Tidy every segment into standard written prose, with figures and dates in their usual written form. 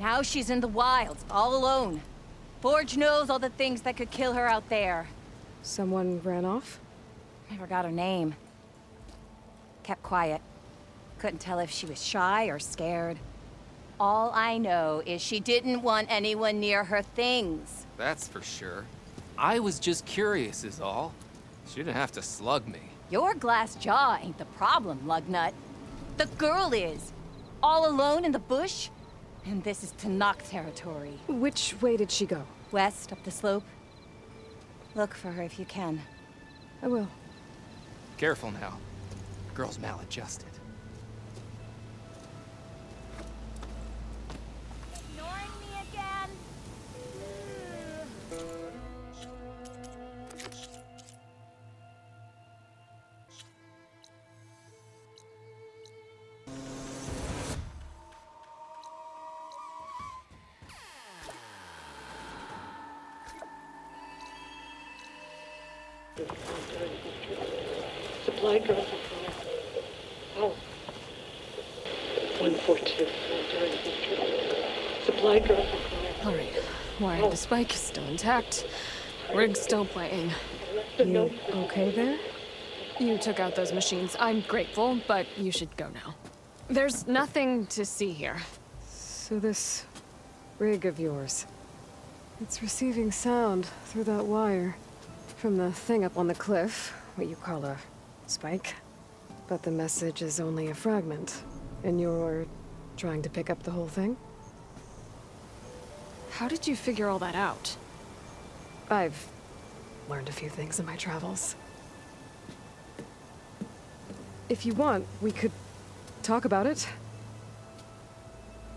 Now she's in the wilds, all alone. Forge knows all the things that could kill her out there. Someone ran off? Never got her name. Kept quiet. Couldn't tell if she was shy or scared. All I know is she didn't want anyone near her things. That's for sure. I was just curious is all. She didn't have to slug me. Your glass jaw ain't the problem, lugnut. The girl is. All alone in the bush. And this is Tanakh territory. Which way did she go? West, up the slope. Look for her if you can. I will. Careful now. Girl's maladjusted. Ignoring me again? Supply drop. Oh. 142. Supply drop. All right. Why, the spike is still intact. Rig's still playing. You okay there? You took out those machines. I'm grateful, but you should go now. There's nothing to see here. So this rig of yours, it's receiving sound through that wire from the thing up on the cliff, what you call a spike. But the message is only a fragment, and you're trying to pick up the whole thing? How did you figure all that out? I've learned a few things in my travels. If you want, we could talk about it.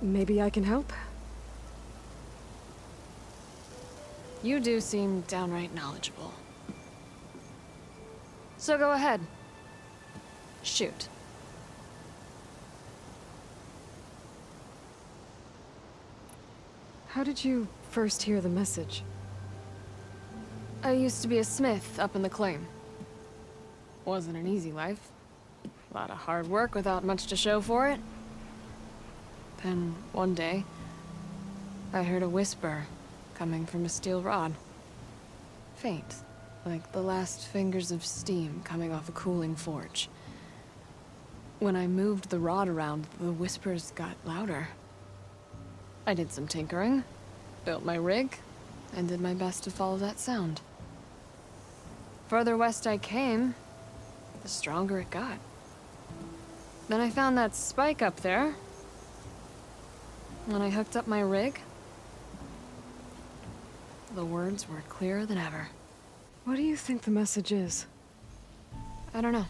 Maybe I can help? You do seem downright knowledgeable. So go ahead. Shoot. How did you first hear the message? I used to be a smith up in the claim. Wasn't an easy life. A lot of hard work without much to show for it. Then, one day, I heard a whisper coming from a steel rod. Faint, like the last fingers of steam coming off a cooling forge. When I moved the rod around, the whispers got louder. I did some tinkering, built my rig, and did my best to follow that sound. Further west I came, the stronger it got. Then I found that spike up there. When I hooked up my rig, the words were clearer than ever. What do you think the message is? I don't know.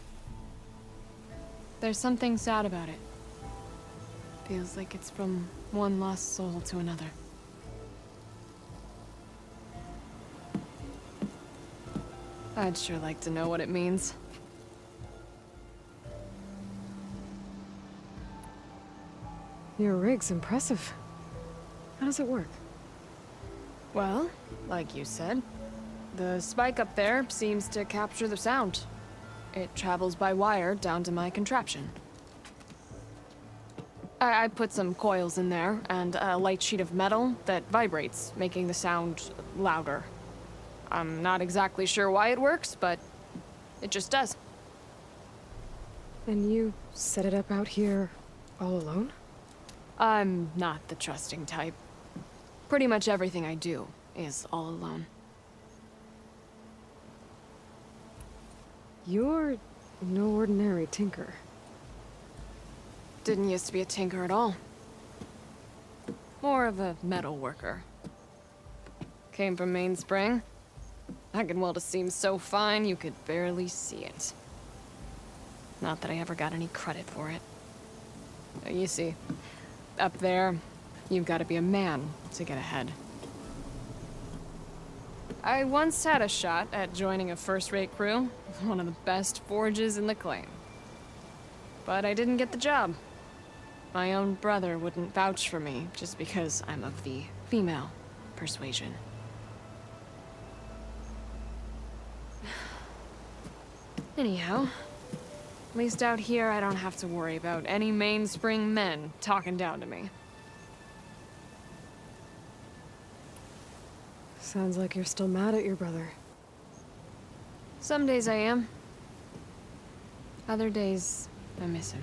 There's something sad about it. Feels like it's from one lost soul to another. I'd sure like to know what it means. Your rig's impressive. How does it work? Well, like you said, the spike up there seems to capture the sound. It travels by wire down to my contraption. I put some coils in there and a light sheet of metal that vibrates, making the sound louder. I'm not exactly sure why it works, but it just does. And you set it up out here all alone? I'm not the trusting type. Pretty much everything I do is all alone. You're no ordinary tinker. Didn't used to be a tinker at all. More of a metal worker. Came from Mainspring. I can weld a seam so fine you could barely see it. Not that I ever got any credit for it. You see, up there, you've got to be a man to get ahead. I once had a shot at joining a first-rate crew, one of the best forges in the claim. But I didn't get the job. My own brother wouldn't vouch for me just because I'm of the female persuasion. Anyhow, at least out here I don't have to worry about any mainspring men talking down to me. Sounds like you're still mad at your brother. Some days I am. Other days, I miss him.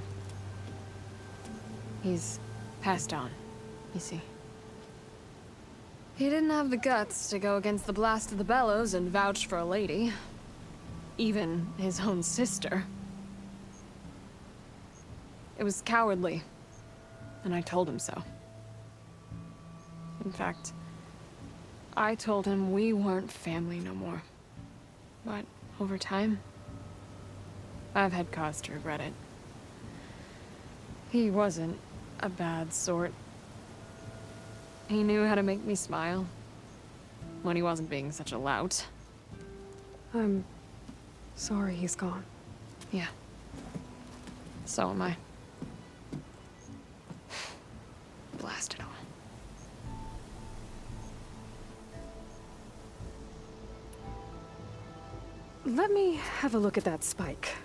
He's passed on, you see. He didn't have the guts to go against the blast of the bellows and vouch for a lady. Even his own sister. It was cowardly, and I told him so. In fact, I told him we weren't family no more. But over time, I've had cause to regret it. He wasn't a bad sort. He knew how to make me smile when he wasn't being such a lout. I'm sorry he's gone. Yeah. So am I. Blast it all. Let me have a look at that spike.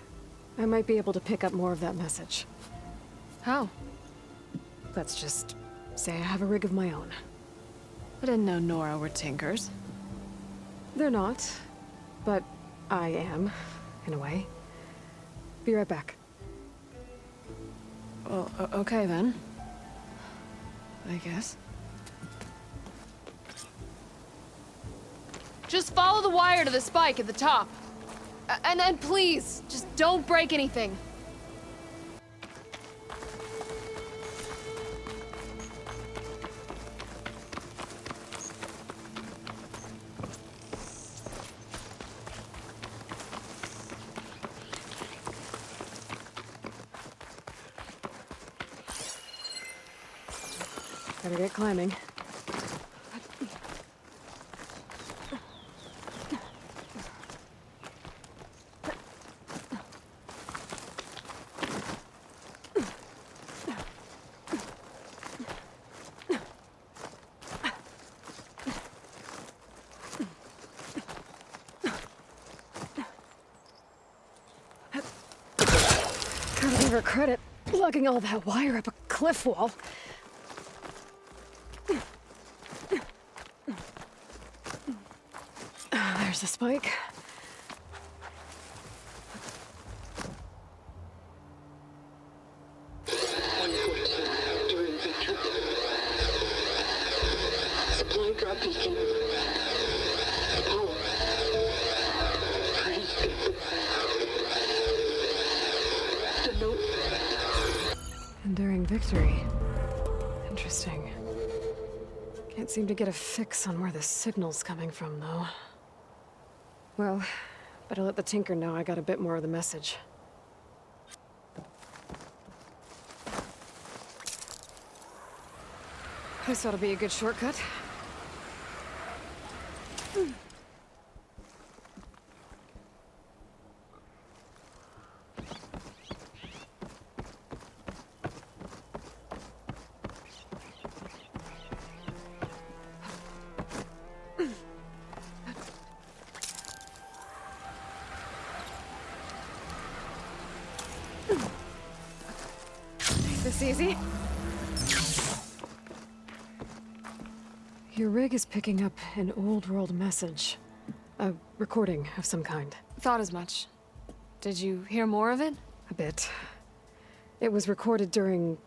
I might be able to pick up more of that message. How? Let's just say I have a rig of my own. I didn't know Nora were tinkers. They're not, but I am, in a way. Be right back. Well, okay then. I guess. Just follow the wire to the spike at the top. And please, just don't break anything. Better get climbing. Gotta give her credit, lugging all that wire up a cliff wall. There's the spike. During victory. Supply drop beacon. Power. Praise God. The note. Enduring victory. Interesting. Can't seem to get a fix on where the signal's coming from, though. Well, better let the Tinker know I got a bit more of the message. This ought to be a good shortcut. This easy? Your rig is picking up an old world message. A recording of some kind. Thought as much. Did you hear more of it? A bit. It was recorded during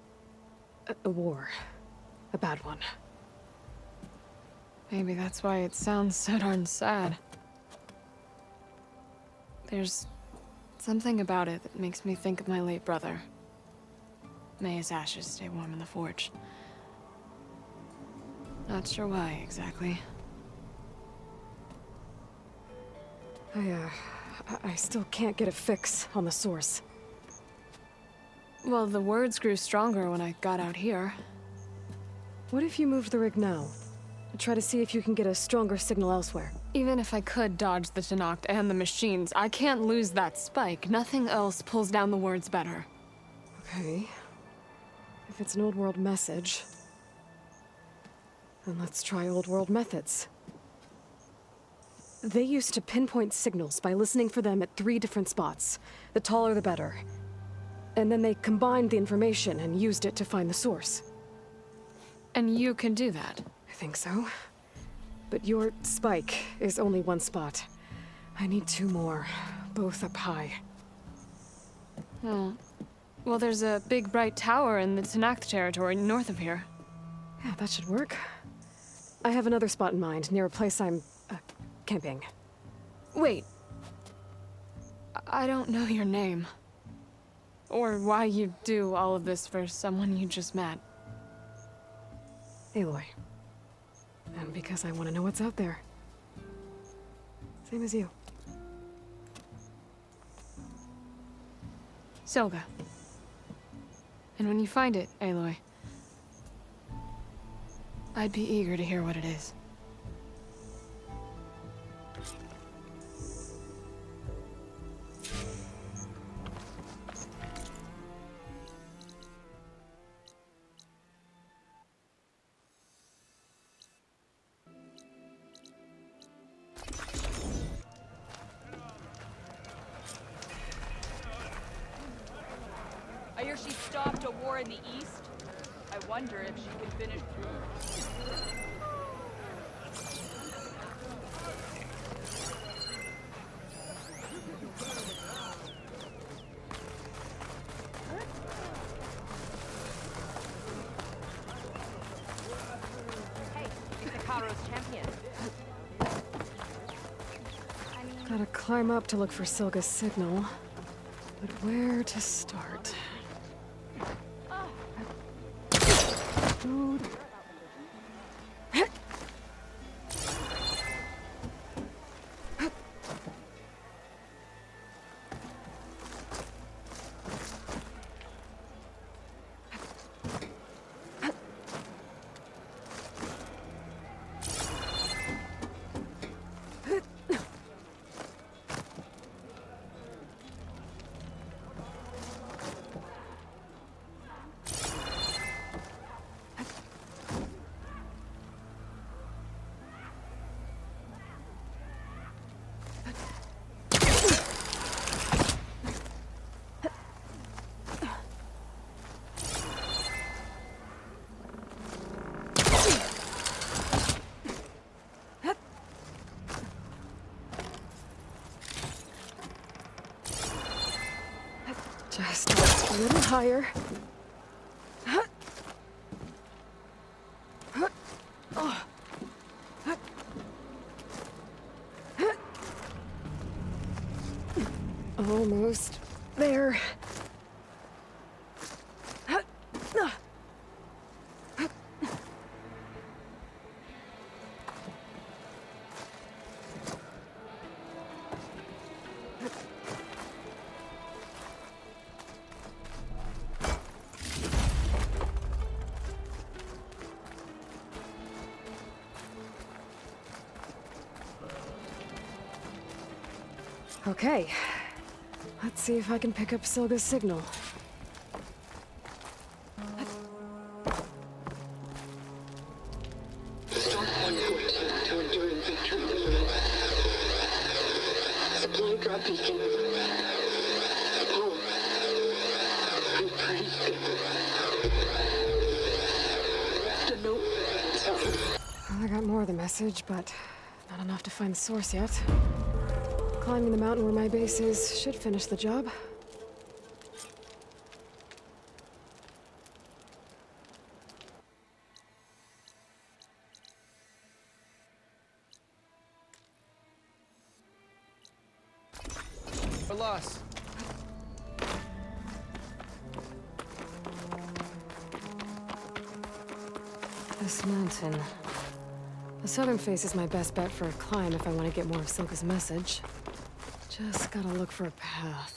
a war. A bad one. Maybe that's why it sounds so darn sad. There's something about it that makes me think of my late brother. May his ashes stay warm in the forge. Not sure why, exactly. I still can't get a fix on the source. Well, the words grew stronger when I got out here. What if you moved the rig now? Try to see if you can get a stronger signal elsewhere. Even if I could dodge the Tenakt and the machines, I can't lose that spike. Nothing else pulls down the words better. Okay. If it's an old world message, then let's try old world methods. They used to pinpoint signals by listening for them at 3 different spots. The taller the better. And then they combined the information and used it to find the source. And you can do that. I think so. but your spike is only one spot. I need 2 more, both up high. Oh. Well, there's a big bright tower in the Tanakh territory north of here. Yeah, that should work. I have another spot in mind, near a place I'm, camping. Wait. I don't know your name. Or why you do all of this for someone you just met. Aloy. And because I want to know what's out there. Same as you. Silga. And when you find it, Aloy, I'd be eager to hear what it is. I hear she stopped a war in the East. I wonder if she could finish. Hey, it's Ikaru's champion. Gotta climb up to look for Silga's signal. But where to start? Dude. Just a little higher. Almost there. Okay. Let's see if I can pick up Silga's signal. Start on your team to enduring victory. Supply drop beacon. Power. I praise God. The note. Well, I got more of the message, but not enough to find the source yet. Climbing the mountain where my base is should finish the job. We're lost. This mountain. The southern face is my best bet for a climb if I want to get more of Silga's message. Just gotta look for a path.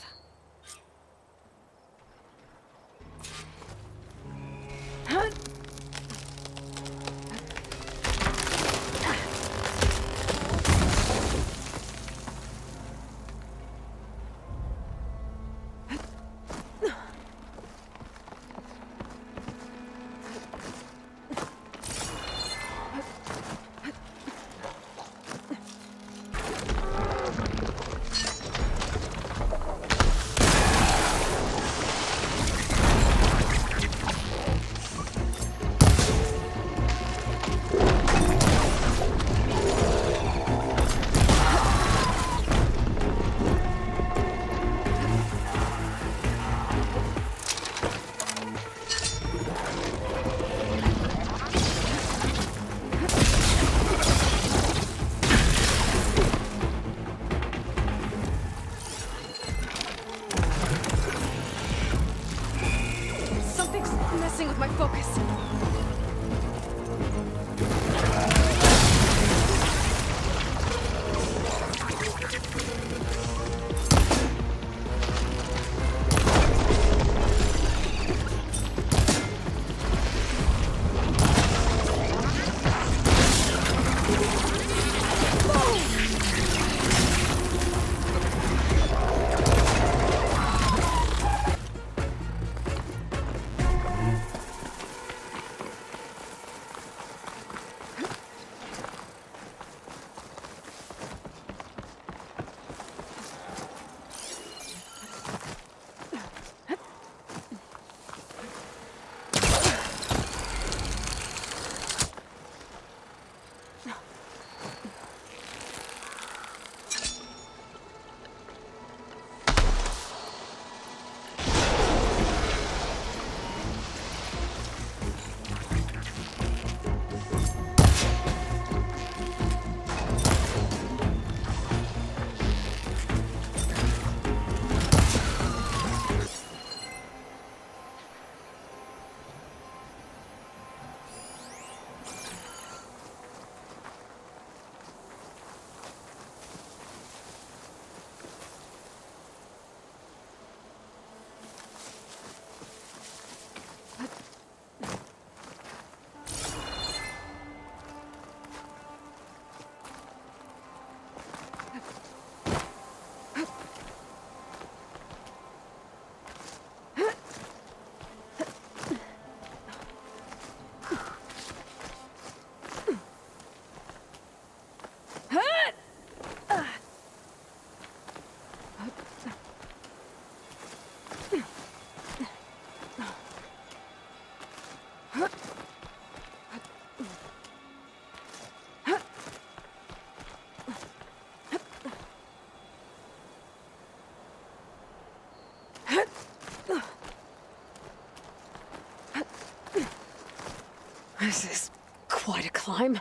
This is quite a climb.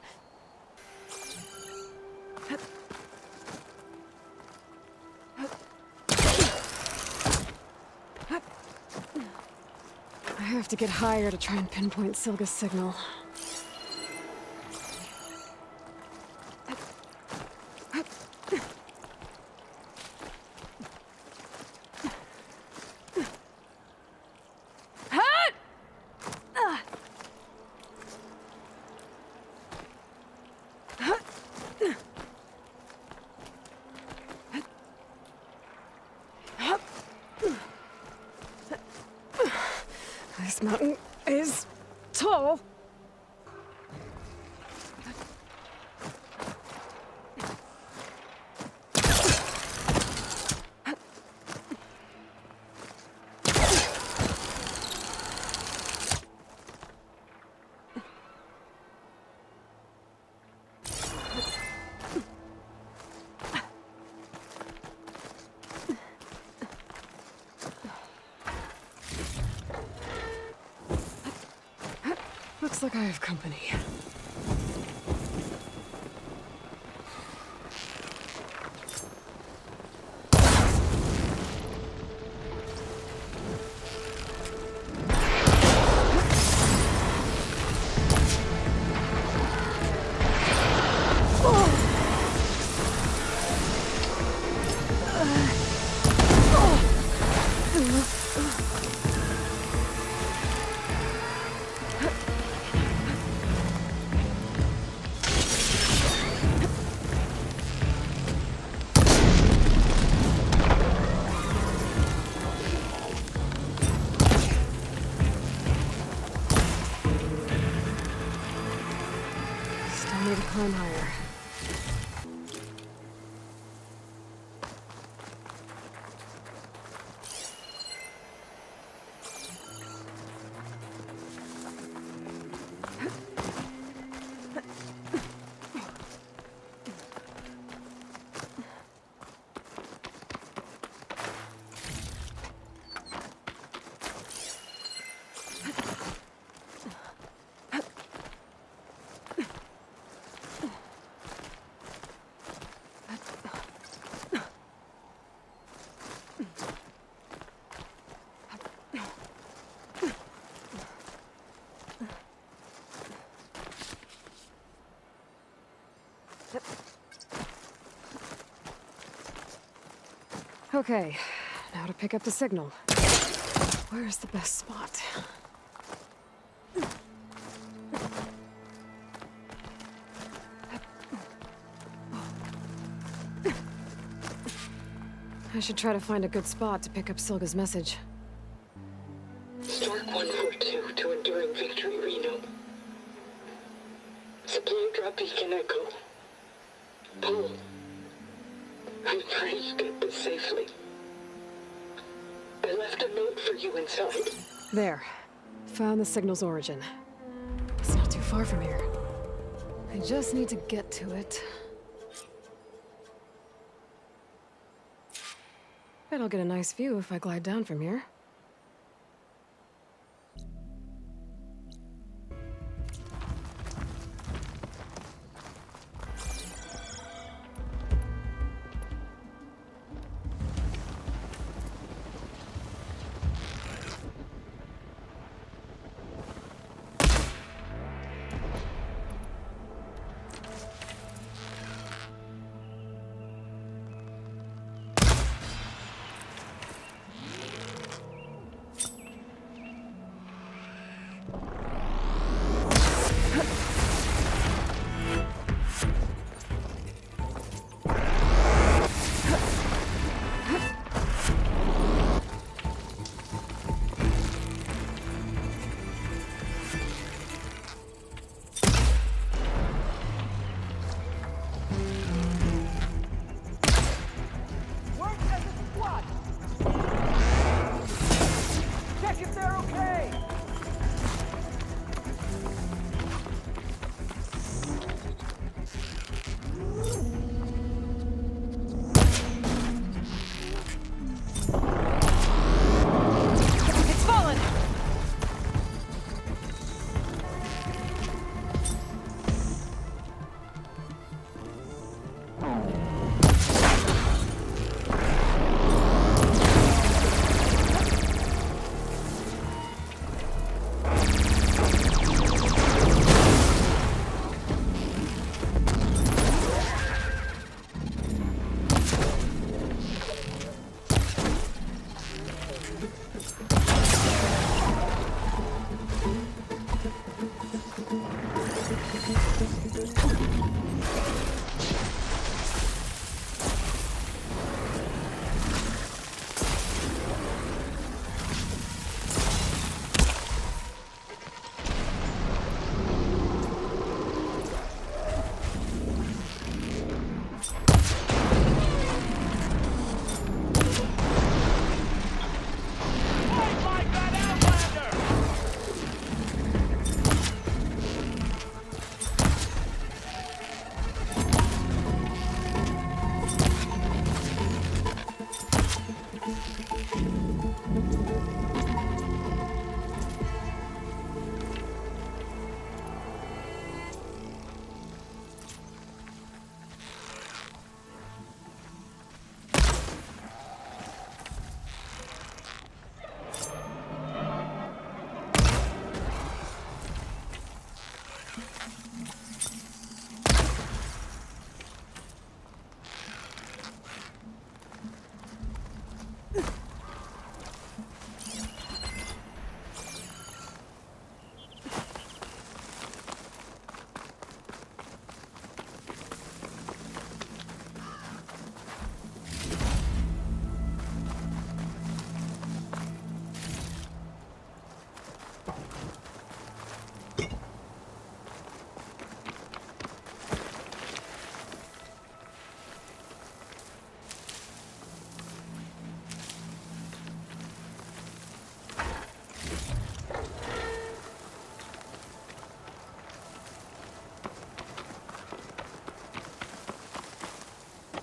I have to get higher to try and pinpoint Silga's signal. This mountain is tall. Looks like I have company. Still need to climb higher. Okay, now to pick up the signal. Where's the best spot? I should try to find a good spot to pick up Silga's message. Stork 142 to Enduring Victory, Reno. Supply drop beacon echo. Paul, I pray you get this safely. I left a note for you inside. There. Found the signal's origin. It's not too far from here. I just need to get to it. Bet I'll get a nice view if I glide down from here.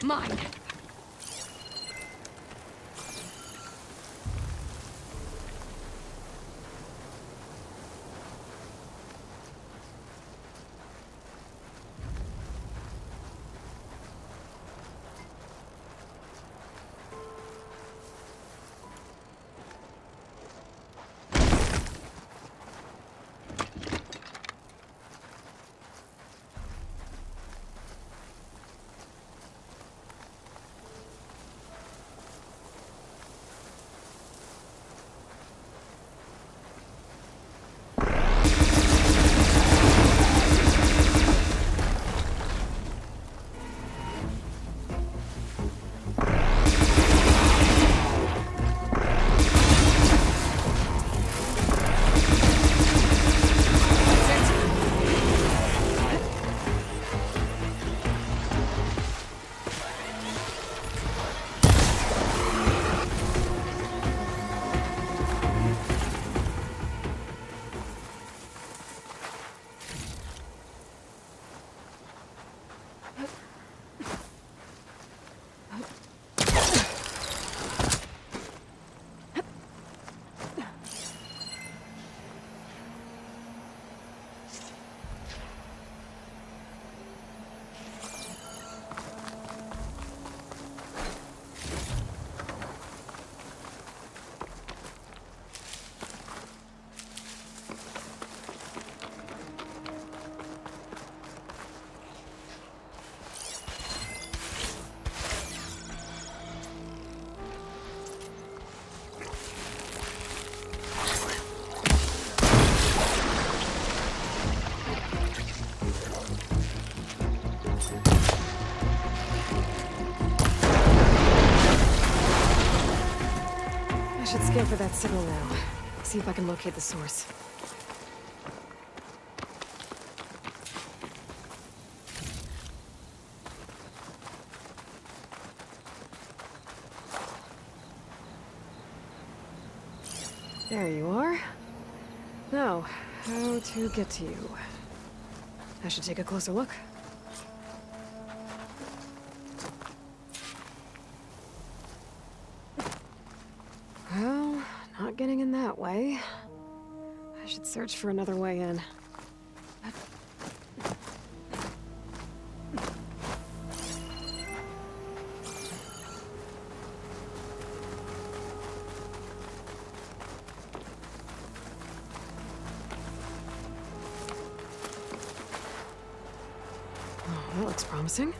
Mine. Should scan for that signal now. See if I can locate the source. There you are. Now, how to get to you? I should take a closer look. Well, not getting in that way. I should search for another way in. Oh, that looks promising.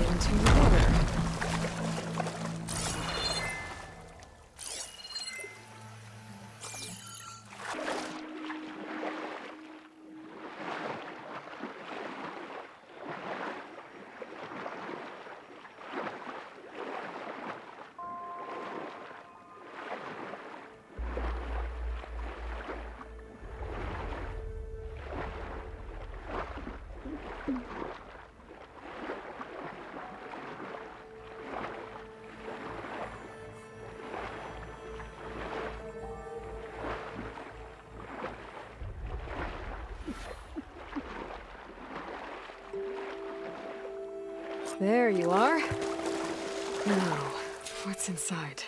Into the water. There you are. Now, what's inside?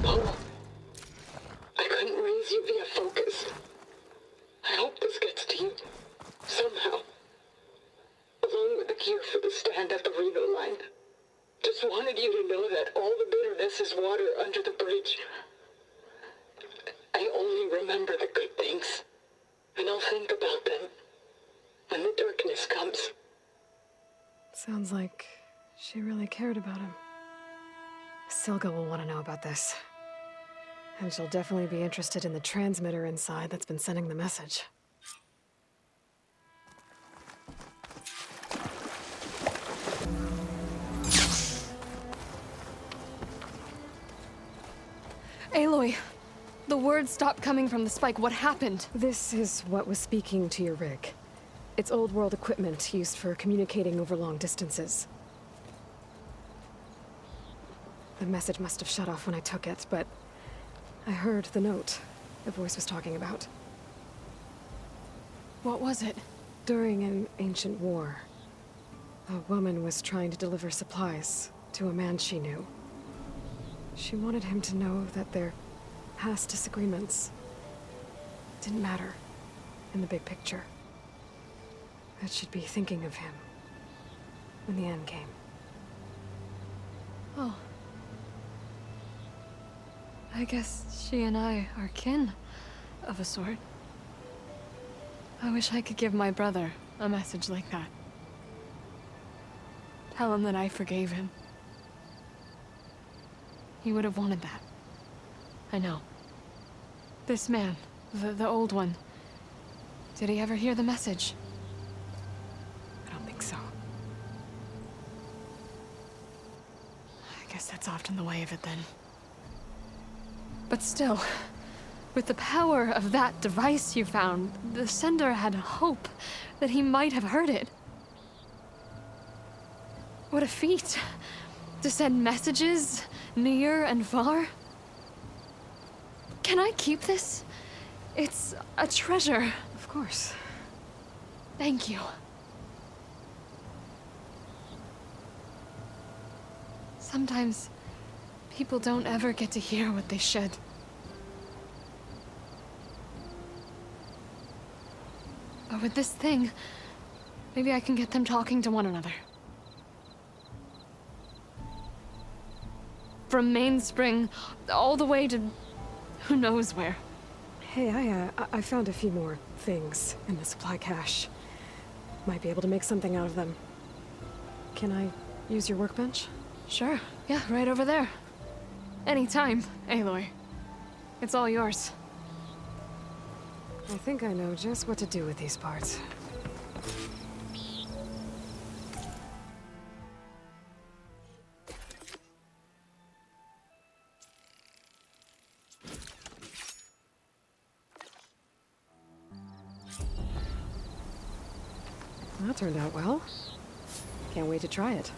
Paul, I couldn't raise you via focus. I hope this gets to you, somehow. Along with the gear for the stand at the Reno line. Just wanted you to know that all the bitterness is water under the bridge. I only remember the good things, and I'll think about them when the darkness comes. Sounds like she really cared about him. Silga will want to know about this. And she'll definitely be interested in the transmitter inside that's been sending the message. Aloy, The words stopped coming from the spike. What happened? This is what was speaking to your rig. It's old world equipment used for communicating over long distances. The message must have shut off when I took it, but I heard the note the voice was talking about. What was it? During an ancient war, a woman was trying to deliver supplies to a man she knew. She wanted him to know that their past disagreements didn't matter in the big picture. That she'd be thinking of him when the end came. Oh. I guess she and I are kin, of a sort. I wish I could give my brother a message like that. Tell him that I forgave him. He would have wanted that. I know. This man, the old one, did he ever hear the message? I don't think so. I guess that's often the way of it then. But still, with the power of that device you found, the sender had hope that he might have heard it. What a feat! To send messages near and far. Can I keep this? It's a treasure. Of course. Thank you. Sometimes people don't ever get to hear what they should. But with this thing, maybe I can get them talking to one another. From Mainspring, all the way to who knows where. Hey, I found a few more things in the supply cache. Might be able to make something out of them. Can I use your workbench? Sure, yeah, right over there. Anytime, Aloy. It's all yours. I think I know just what to do with these parts. That turned out well. Can't wait to try it.